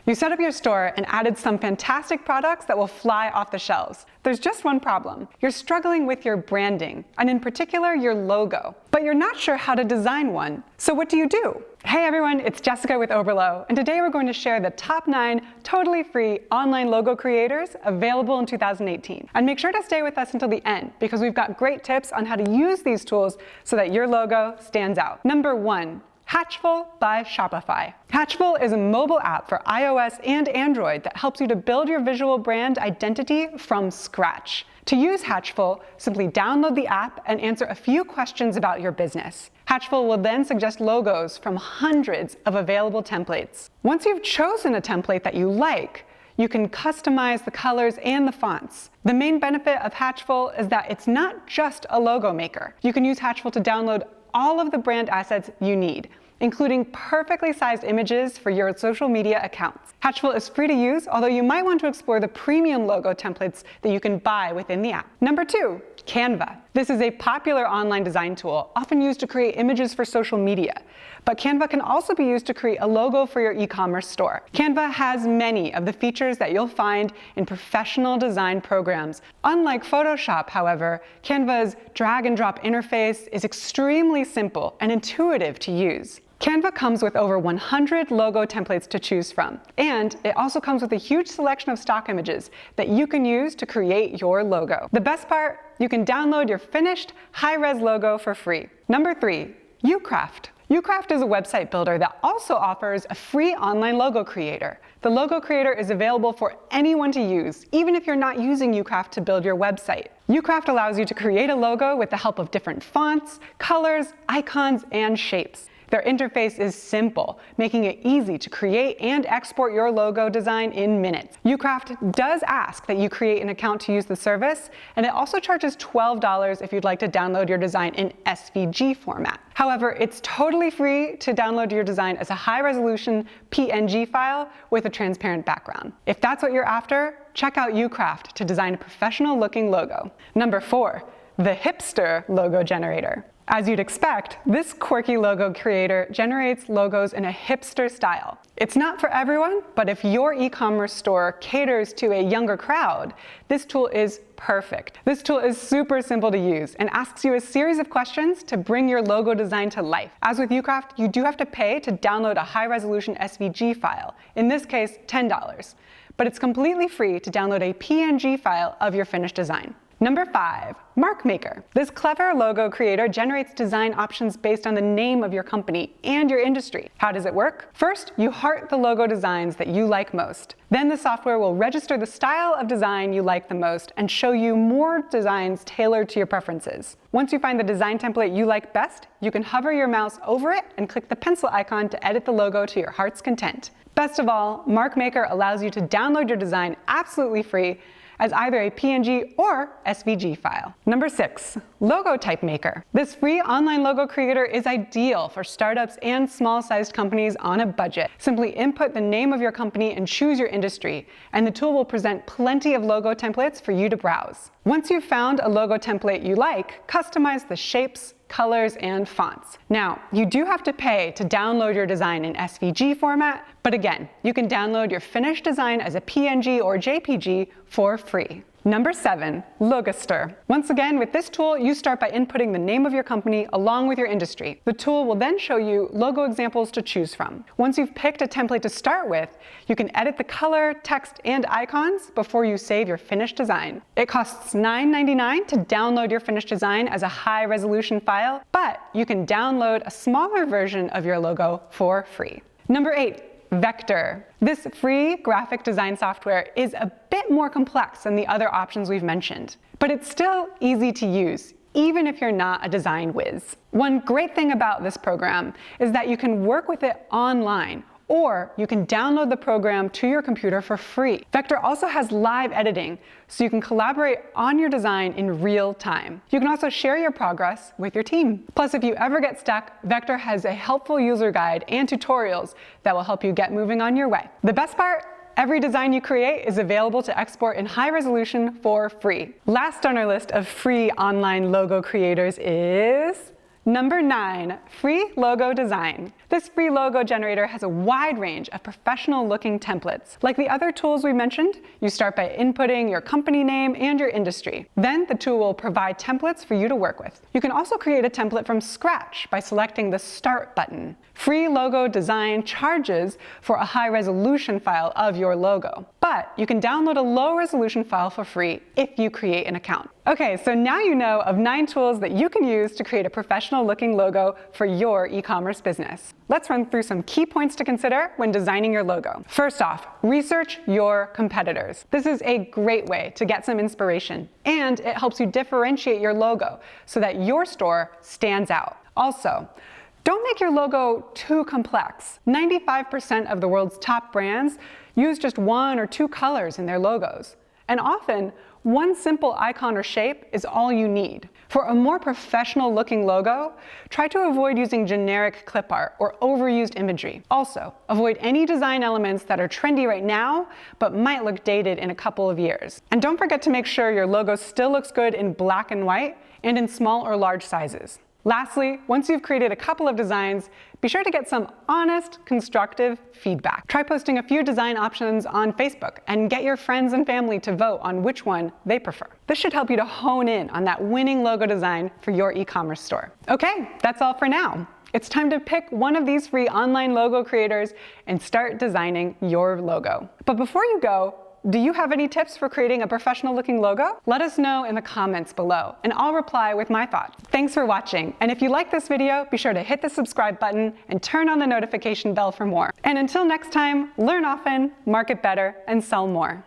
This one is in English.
You set up your store and added some fantastic products that will fly off the shelves. There's just one problem. You're struggling with your branding, and in particular, your logo, but you're not sure how to design one. So what do? Hey everyone, it's Jessica with Oberlo, and today we're going to share the top 9 totally free online logo creators available in 2018. And make sure to stay with us until the end, because we've got great tips on how to use these tools so that your logo stands out. Number 1. Hatchful by Shopify. Hatchful is a mobile app for iOS and Android that helps you to build your visual brand identity from scratch. To use Hatchful, simply download the app and answer a few questions about your business. Hatchful will then suggest logos from hundreds of available templates. Once you've chosen a template that you like, you can customize the colors and the fonts. The main benefit of Hatchful is that it's not just a logo maker. You can use Hatchful to download all of the brand assets you need, including perfectly sized images for your social media accounts. Hatchful is free to use, although you might want to explore the premium logo templates that you can buy within the app. Number 2, Canva. This is a popular online design tool, often used to create images for social media. But Canva can also be used to create a logo for your e-commerce store. Canva has many of the features that you'll find in professional design programs. Unlike Photoshop, however, Canva's drag and drop interface is extremely simple and intuitive to use. Canva comes with over 100 logo templates to choose from, and it also comes with a huge selection of stock images that you can use to create your logo. The best part, you can download your finished high-res logo for free. Number 3, Ucraft. Ucraft is a website builder that also offers a free online logo creator. The logo creator is available for anyone to use, even if you're not using Ucraft to build your website. Ucraft allows you to create a logo with the help of different fonts, colors, icons, and shapes. Their interface is simple, making it easy to create and export your logo design in minutes. Ucraft does ask that you create an account to use the service, and it also charges $12 if you'd like to download your design in SVG format. However, it's totally free to download your design as a high-resolution PNG file with a transparent background. If that's what you're after, check out Ucraft to design a professional-looking logo. Number 4, the Hipster logo generator. As you'd expect, this quirky logo creator generates logos in a hipster style. It's not for everyone, but if your e-commerce store caters to a younger crowd, this tool is perfect. This tool is super simple to use and asks you a series of questions to bring your logo design to life. As with Ucraft, you do have to pay to download a high-resolution SVG file, in this case, $10. But it's completely free to download a PNG file of your finished design. Number 5, MarkMaker. This clever logo creator generates design options based on the name of your company and your industry. How does it work? First, you heart the logo designs that you like most. Then the software will register the style of design you like the most and show you more designs tailored to your preferences. Once you find the design template you like best, you can hover your mouse over it and click the pencil icon to edit the logo to your heart's content. Best of all, MarkMaker allows you to download your design absolutely free as either a PNG or SVG file. Number 6, LogoTypeMaker. This free online logo creator is ideal for startups and small-sized companies on a budget. Simply input the name of your company and choose your industry, and the tool will present plenty of logo templates for you to browse. Once you've found a logo template you like, customize the shapes, colors, and fonts. Now, you do have to pay to download your design in SVG format, but again, you can download your finished design as a PNG or JPG for free. Number 7, Hipster. Once again, with this tool, you start by inputting the name of your company along with your industry. The tool will then show you logo examples to choose from. Once you've picked a template to start with, you can edit the color, text, and icons before you save your finished design. It costs $9.99 to download your finished design as a high-resolution file, but you can download a smaller version of your logo for free. Number 8, Vector. This free graphic design software is a bit more complex than the other options we've mentioned, but it's still easy to use, even if you're not a design whiz. One great thing about this program is that you can work with it online, or you can download the program to your computer for free. Vector also has live editing, so you can collaborate on your design in real time. You can also share your progress with your team. Plus, if you ever get stuck, Vector has a helpful user guide and tutorials that will help you get moving on your way. The best part? Every design you create is available to export in high resolution for free. Last on our list of free online logo creators is Number 9, FreeLogoDesign. This free logo generator has a wide range of professional-looking templates. Like the other tools we mentioned, you start by inputting your company name and your industry. Then the tool will provide templates for you to work with. You can also create a template from scratch by selecting the Start button. FreeLogoDesign charges for a high-resolution file of your logo, but you can download a low-resolution file for free if you create an account. Okay, so now you know of 9 tools that you can use to create a professional-looking logo for your e-commerce business. Let's run through some key points to consider when designing your logo. First off, research your competitors. This is a great way to get some inspiration, and it helps you differentiate your logo so that your store stands out. Also, don't make your logo too complex. 95% of the world's top brands use just 1 or 2 colors in their logos. And often, one simple icon or shape is all you need. For a more professional looking logo, try to avoid using generic clip art or overused imagery. Also, avoid any design elements that are trendy right now, but might look dated in a couple of years. And don't forget to make sure your logo still looks good in black and white and in small or large sizes. Lastly, once you've created a couple of designs, be sure to get some honest, constructive feedback. Try posting a few design options on Facebook and get your friends and family to vote on which one they prefer. This should help you to hone in on that winning logo design for your e-commerce store. Okay, that's all for now. It's time to pick one of these free online logo creators and start designing your logo. But before you go, do you have any tips for creating a professional-looking logo? Let us know in the comments below, and I'll reply with my thoughts. Thanks for watching, and if you like this video, be sure to hit the subscribe button and turn on the notification bell for more. And until next time, learn often, market better, and sell more.